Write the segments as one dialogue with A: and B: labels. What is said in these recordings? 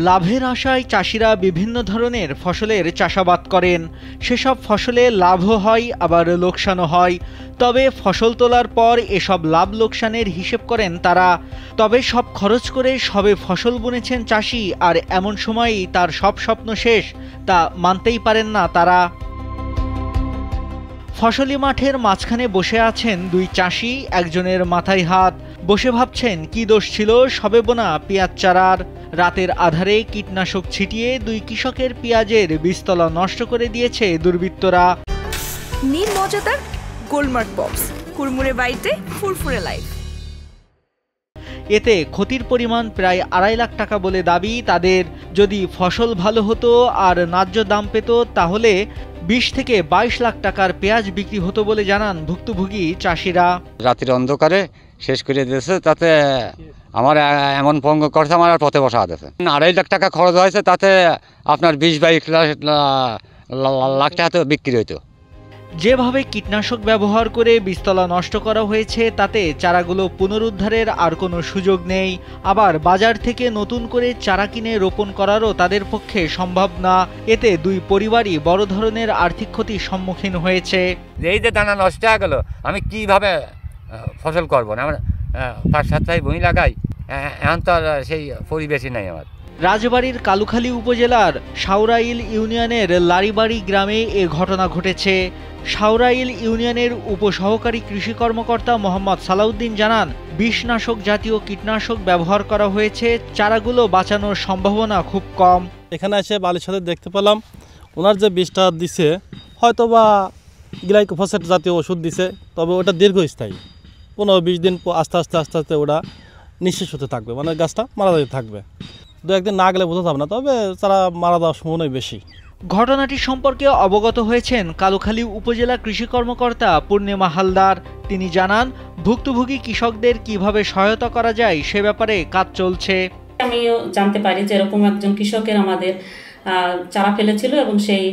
A: লাভের আশায় চাষিরা বিভিন্ন ধরনের ফসলের চাষাবাদ করেন। সেসব ফসলে লাভও হয়, আবার লোকসানও হয়। তবে ফসল তোলার পর এসব লাভ লোকসানের হিসেব করেন তারা। তবে সব খরচ করে সবে ফসল বুনেছেন চাষি, আর এমন সময়ই তার সব স্বপ্ন শেষ, তা মানতেই পারেন না তারা। ফসলি মাঠের মাঝখানে বসে আছেন দুই চাষি, একজনের মাথায় হাত। বসে ভাবছেন কি দোষ ছিল সবে বোনা পেঁয়াজ চারার। রাতের আধারে কীটনাশক ছিটিয়ে দুই কৃষকের পেঁয়াজের বীজতলা নষ্ট করে দিয়েছে দুর্বৃত্তরা।
B: নিন মজাদার গোলমার্ক বক্স, কুড়মুড়ে বাইটে ফুরফুরে লাইফ।
A: এতে ক্ষতির পরিমাণ প্রায় 2.5 লাখ টাকা বলে দাবি তাদের। যদি ফসল ভালো হতো আর ন্যায্য দাম পেত, তাহলে 20 থেকে 22 লাখ টাকার পেঁয়াজ বিক্রি হতো বলে জানান ভুক্তভোগী চাষিরা।
C: রাতের অন্ধকারে শেষ করে দিয়েছে, তাতে আমার এমন ভঙ্গ করছে, আমার আর পথে বসা দিয়েছে। 2.5 লাখ টাকা খরচ হয়েছে, তাতে আপনার 20-22 লাখ টাকা তো বিক্রি হইতো।
A: যেভাবে কীটনাশক ব্যবহার করে বীজতলা নষ্ট করা হয়েছে, তাতে চারাগুলো পুনরুদ্ধারের আর কোনো সুযোগ নেই। আবার বাজার থেকে নতুন করে চারা কিনে রোপণ করারও তাদের পক্ষে সম্ভব না। এতে দুই পরিবারই বড় ধরনের আর্থিক ক্ষতির সম্মুখীন হয়েছে।
C: এই যে দানা নষ্ট হয়ে গেল, আমি কিভাবে ফসল করবো না? আমার 5-7 বই লাগাই, এখন তো সেই পরিবেশই নাই আমার।
A: রাজবাড়ীর কালুখালী উপজেলার শাওরাইল ইউনিয়নের লারিবাড়ি গ্রামে এ ঘটনা ঘটেছে। শাওরাইল ইউনিয়নের উপসহকারী কৃষি কর্মকর্তা মোহাম্মদ সালাউদ্দিন জানান, বিষনাশক জাতীয় কীটনাশক ব্যবহার করা হয়েছে। চারাগুলো বাঁচানোর সম্ভাবনা খুব কম।
D: এখানে এসে বালির সাথে দেখতে পেলাম ওনার যে বিষটা দিছে, হয়তো বা গ্লাইকোফসেট জাতীয় ওষুধ দিছে, তবে ওটা দীর্ঘস্থায়ী। 15-20 দিন আস্তে আস্তে ওটা নিঃশেষ হতে থাকবে, মানে গাছটা মারা যেতে থাকবে। 2-1 দিন না গেলে বোঝা যাবে না, তবে তারা মারা যাওয়ার সম্ভাবনাই বেশি।
A: ঘটনাটি সম্পর্কে অবগত হয়েছেন কালুখালী উপজেলা কৃষি কর্মকর্তা পূর্ণিমা হালদার। তিনি জানান, ভুক্তভোগী কৃষকদের কিভাবে সহায়তা করা যায় সে ব্যাপারে কাজ চলছে।
E: আমিও জানতে পারি যে এরকম একজন কৃষকের আমাদের চারা ফেলেছিল এবং সেই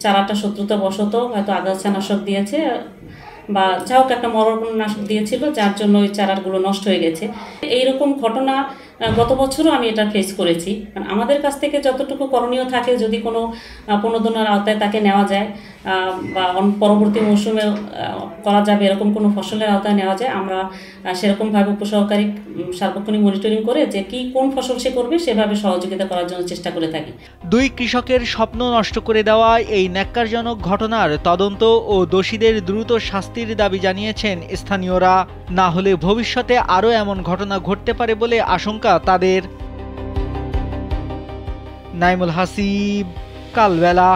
E: চারাটা শত্রুতাবশত হয়তো আগাছানাশক দিয়েছে বা যা হোক একটা মরণনাশক দিয়েছিল, যার জন্য ওই চারাগুলো নষ্ট হয়ে গেছে। এইরকম ঘটনা গত বছরও আমি এটা ফেস করেছি। কারণ আমাদের কাছ থেকে যতটুকু করণীয় থাকে, যদি কোনো প্রণোদনার আওতায় তাকে নেওয়া যায় বা পরবর্তী মৌসুমে করা যাবে এরকম কোনো ফসলের আওতায় নেওয়া যায়, আমরা সেরকমভাবে উপসহকারী সার্বক্ষণিক মনিটরিং করে যে কি কোন ফসল সে করবে সেভাবে সহযোগিতা করার জন্য চেষ্টা করে থাকি।
A: দুই কৃষকের স্বপ্ন নষ্ট করে দেওয়া এই ন্যাক্কারজনক ঘটনার তদন্ত ও দোষীদের দ্রুত শাস্তির দাবি জানিয়েছেন স্থানীয়রা। না হলে ভবিষ্যতে আরও এমন ঘটনা ঘটতে পারে বলে আশঙ্কা তাদের। নাইমুল হাসিব, কালবেলা।